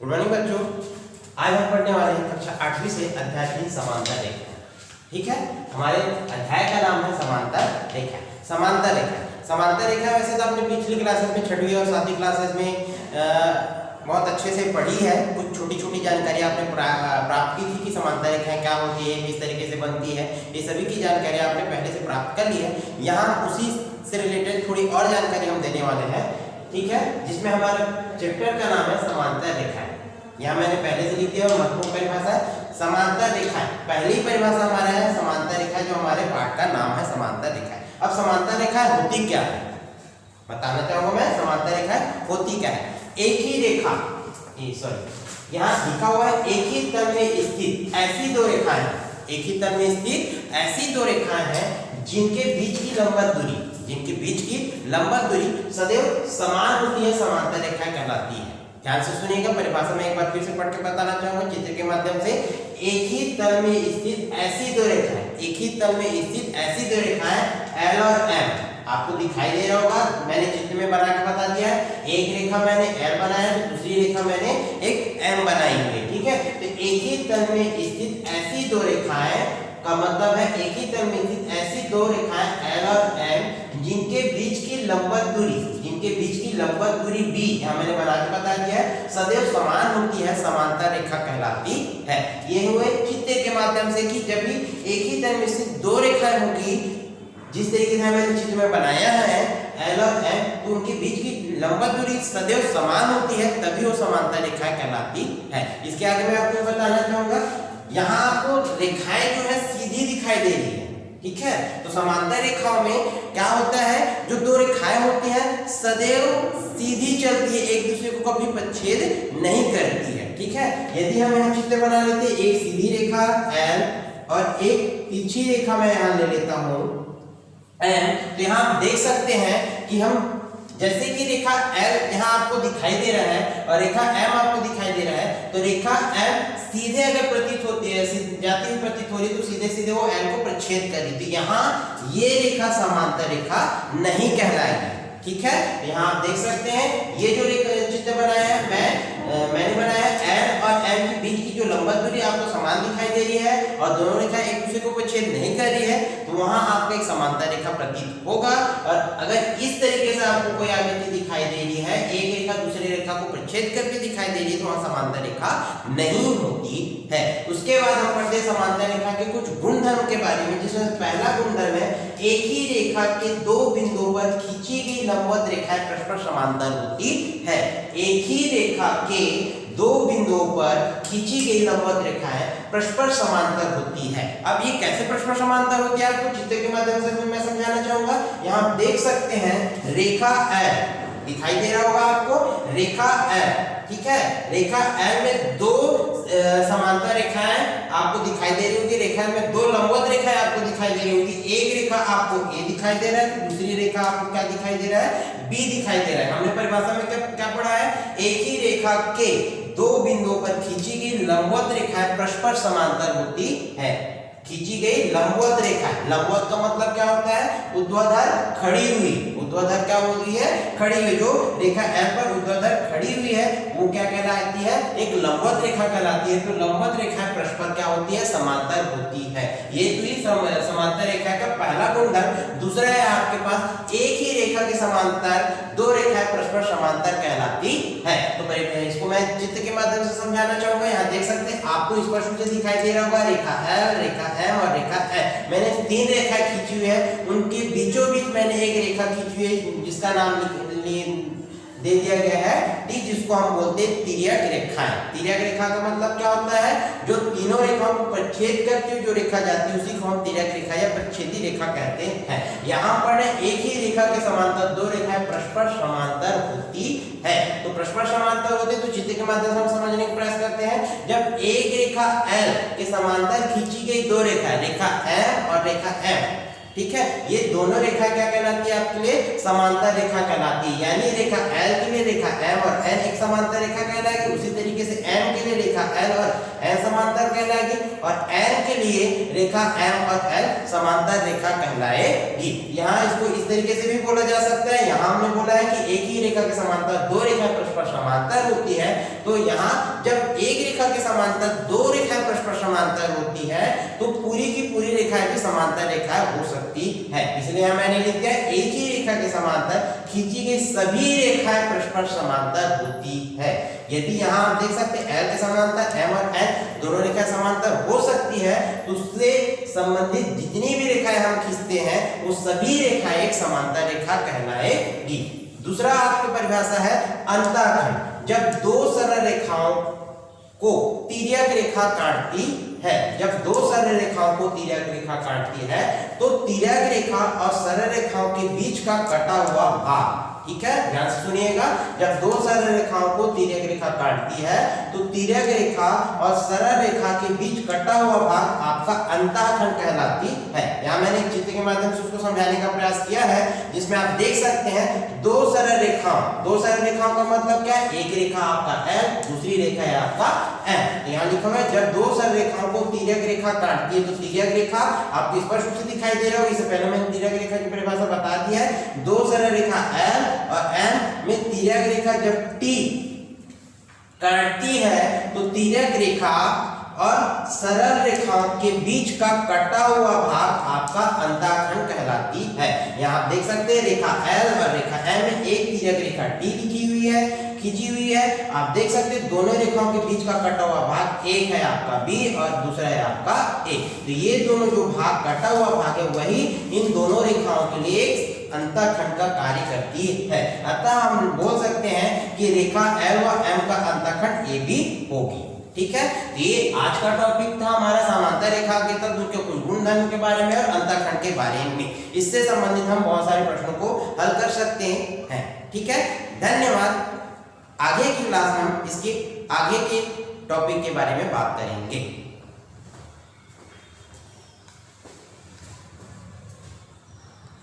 Good morning बच्चों। आज हम पढ़ने वाले हैं कक्षा 8वीं से अध्याय 3 समांतर रेखा। ठीक है, हमारे अध्याय का नाम है समांतर रेखा। समांतर रेखा, समांतर रेखा वैसे तो आपने पिछली क्लासेस में 6वीं और 7वीं क्लासेस में बहुत अच्छे से पढ़ी है। कुछ छोटी छोटी जानकारी आपने प्राप्त की थी कि समांतर रेखाएं क्या होती है, किस तरीके से बनती है, ये सभी की जानकारी आपने पहले से प्राप्त कर ली है। यहाँ उसी से रिलेटेड थोड़ी और जानकारी हम देने वाले हैं, ठीक है, जिसमें हमारा चैप्टर का नाम है समांतर रेखा। यहाँ मैंने पहले से लिख दिया और महत्वपूर्ण परिभाषा समांतर रेखा। पहली परिभाषा हमारा है समांतर रेखा, जो हमारे पाठ का नाम है समांतर रेखा। अब समांतर रेखा होती क्या है बताना चाहूंगा मैं। समांतर रेखा होती क्या है? एक ही रेखा, यहाँ लिखा हुआ है एक ही तल में स्थित ऐसी दो रेखाएं, एक ही तल में स्थित ऐसी दो रेखाएं हैं जिनके बीच की लंबवत दूरी सदैव समान होती है, समांतर रेखा कहलाती है। ध्यान से सुनिएगा, परिभाषा में एक बार फिर से पढ़ के बताना चाहूंगा चित्र के माध्यम से। एक ही तल में स्थित ऐसी दो रेखाएं, एक ही तल में स्थित ऐसी दो रेखाएं L और M आपको दिखाई दे रहा होगा, मैंने चित्र में बना के बता दिया है। एक रेखा मैंने L बनाया है, दूसरी रेखा मैंने एक M बनाई है। ठीक है, तो एक ही तल में स्थित ऐसी दो रेखाएं का मतलब है एक ही तल में स्थित ऐसी दो रेखाएं L और M जिनके बीच की लंबवत दूरी B, यहाँ मैंने बना के बता दिया है, सदैव समान होती है, समांतर रेखा कहलाती है। ये हुए चित्र के माध्यम से कि जब भी एक ही तल में स्थित दो रेखाएं होगी, जिस तरीके से मैंने चित्र में बनाया है L और M, तो उनके बीच की लंबवत दूरी सदैव समान होती है, तभी वो समांतर रेखाएं कहलाती है। इसके आगे मैं आपको बताना चाहूंगा, यहाँ आपको रेखाएं जो है सीधी दिखाई दे रही है। ठीक है, तो समांतर रेखाओं में क्या होता है, जो दो रेखाएं होती हैं सदैव सीधी चलती है, एक दूसरे को कभी प्रतिच्छेद नहीं करती है। ठीक है, यदि हम यहाँ चित्र बना लेते हैं, एक सीधी रेखा L और एक तिरछी रेखा मैं यहाँ ले लेता हूँ M, तो यहाँ आप देख सकते हैं कि हम जैसे कि रेखा L यहाँ आपको दिखाई दे रहा है और रेखा M आपको दिखाई दे रहा है, तो रेखा M सीधे अगर प्रतीत होती है, जाती हुई प्रतीत हो रही, तो सीधे सीधे वो L को प्रच्छेद कर रही थी। यहाँ ये रेखा समांतर रेखा नहीं कहलाएगी। ठीक है, यहाँ आप देख सकते हैं ये जो चित्र बनाया है मैंने बनाया है L और M के बीच की जो लंबवत दूरी आपको समान दिखाई दे रही है और दोनों रेखा एक दूसरे को प्रच्छेद नहीं कर रही है, तो वहां आपको एक समांतर रेखा प्रतीत होगा। और अगर इस तरीके से आपको कोई आकृति दिखाई दे रही है, एक रेखा दूसरी रेखा को प्रच्छेद करके दिखाई दे रही है, तो वहां समांतर रेखा नहीं होती है। उसके बाद हम पढ़ते हैं समांतर रेखा के कुछ गुणधर्म के बारे में, जिसमें पहला गुणधर्म है एक ही रेखा के दो बिंदुओं पर खींची गई लंबवत रेखाएं परस्पर समांतर होती है। एक ही रेखा के दो बिंदुओं पर खींची गई लंबवत रेखाएं परस्पर समांतर होती है। अब ये कैसे परस्पर समांतर होती है, आपको चित्र के माध्यम से मैं समझाना चाहूंगा। यहाँ आप देख सकते हैं रेखा L दिखाई दे रहा होगा आपको, रेखा L। ठीक है, रेखा L में दो समांतर रेखाएं आपको दिखाई दे रही होगी, रेखा में दो लंबवत रेखाएं आपको दिखाई दे रही होगी। एक रेखा आपको A दिखाई दे रहा है, तो दूसरी रेखा आपको क्या दिखाई दे रहा है, B दिखाई दे रहा है। हमने परिभाषा में क्या पढ़ा है, एक ही रेखा के दो बिंदुओं पर खींची गई लंबवत रेखाएं परस्पर समांतर होती है। खींची गई लंबवत रेखा, लंबवत का मतलब क्या होता है, ऊर्ध्वाधर खड़ी हुई। ऊर्ध्वाधर क्या हो रही है, खड़ी हुई। जो रेखा L पर ऊर्ध्वाधर खड़ी हुई है वो क्या कहलाती है, एक लंबवत रेखा कहलाती है। तो लंबवत रेखा परस्पर क्या होती है, समांतर होती है। ये तो समांतर रेखा का पहला गुणधर्म। दूसरा है आपके पास एक ही रेखा के समांतर दो रेखाएं परस्पर समांतर कहलाती है। तो इसको मैं चित्र के माध्यम से समझाना चाहूंगा। यहाँ देख सकते हैं, आपको स्पष्ट रूप से दिखाई दे रहा होगा रेखा L, रेखा M और रेखा N। मैंने तीन रेखाएं खींची हुई है, उनके बीचों बीच मैंने एक रेखा खींची हुई है जिसका नाम दे दिया गया है T, जिसको हम बोलते हैं तिर्यक रेखाएं। तिर्यक रेखा का मतलब क्या होता है, जो तीनों रेखाओं को प्रच्छेद करके जो रेखा जाती है उसी को हम तिर्यक रेखा या प्रच्छेदी रेखा कहते हैं। यहाँ पर एक ही रेखा के समांतर दो रेखाएं परस्पर समांतर होती है। तो परस्पर समांतर होते तो चित्र के माध्यम से हम समझने का प्रयास करते हैं। जब एक रेखा L के समांतर खींची गई दो रेखा, रेखा M और रेखा M, ठीक है। ये दोनों रेखा क्या कहलाती है आपके लिए? समांतर रेखा कहलाती है। यानी रेखा L के लिए रेखा M और N एक समांतर रेखा कहलाएगी, उसी तरीके से M के लिए रेखा L और N समांतर कहलाएगी, और N के लिए रेखा M और L समांतर रेखा कहलाएगी। यहाँ इसको इस तरीके से भी बोला जा सकता है, यहाँ हमने बोला है कि एक ही रेखा के समांतर दो रेखा परस्पर समांतर होती है, तो यहाँ जब एक रेखा के समांतर दो रेखा परस्पर समांतर होती है तो पूरी की पूरी रेखाएं भी समांतर रेखाएं हो सकती है। इसलिए यहाँ मैंने लिख दिया एक ही रेखा के समांतर खींची गई सभी रेखाएं परस्पर समांतर होती है। यदि यहाँ आप देख सकते हैं L के समांतर M और N दोनों रेखा समांतर हो सकती है, तो उससे संबंधित जितनी भी रेखाएं हम खींचते हैं वो सभी रेखाएं एक समांतर रेखा कहलाएगी। दूसरा आपकी परिभाषा है अंतःखंड। जब दो सरल रेखाओं को तिर्यक रेखा काटती है, जब दो सरल रेखाओं को तिर्यक रेखा काटती है तो तिर्यक रेखा और सरल रेखाओं के बीच का कटा हुआ भाग, ठीक है, ध्यान से सुनिएगा, जब दो सरल रेखाओं को तिर्यक रेखा काटती है तो तिर्यक रेखा और सरल रेखा के बीच कटा हुआ भाग आपका अंतःखंड कहलाती है। यहाँ मैंने एक चित्र के माध्यम से उसको समझाने का प्रयास किया है, जिसमें आप देख सकते हैं दो सरल रेखाओं का मतलब क्या है? एक रेखा आपका L, दूसरी रेखा है आपका M। यहाँ लिखा हुआ है जब दो सरल रेखाओं को तिर्यक रेखा काटती है तो तिर्यक रेखा आपको स्पष्ट रूप से दिखाई दे रहा होगा। इससे पहले मैंने तिर्यक रेखा की परिभाषा बता दी है। दो सरल रेखा L और M में तिर्यक रेखा जब T काटती है तो तिर्यक रेखा और सरल रेखाओं के बीच का कटा हुआ भाग आपका अंतःखंड कहलाती है। यहाँ आप देख सकते हैं रेखा L और रेखा M में एक तिर्यक रेखा T लिखी हुई है, खींची हुई है। आप देख सकते हैं दोनों रेखाओं के बीच का कटा हुआ भाग एक है आपका B और दूसरा है आपका A। तो ये दोनों जो भाग कटा हुआ भाग है वही इन दोनों रेखाओं के लिए अंतःखंड का कार्य करती है। अतः हम बोल सकते हैं कि रेखा L व M का अंतःखंड AB होगी। ठीक है, ये आज का टॉपिक था हमारा समांतर रेखा के तत्व के कुछ गुणधर्म के बारे में और अंतःखंड के बारे में। इससे संबंधित हम बहुत सारे प्रश्नों को हल कर सकते हैं। ठीक है, धन्यवाद। आगे की क्लास में हम इसके आगे के टॉपिक के बारे में बात करेंगे।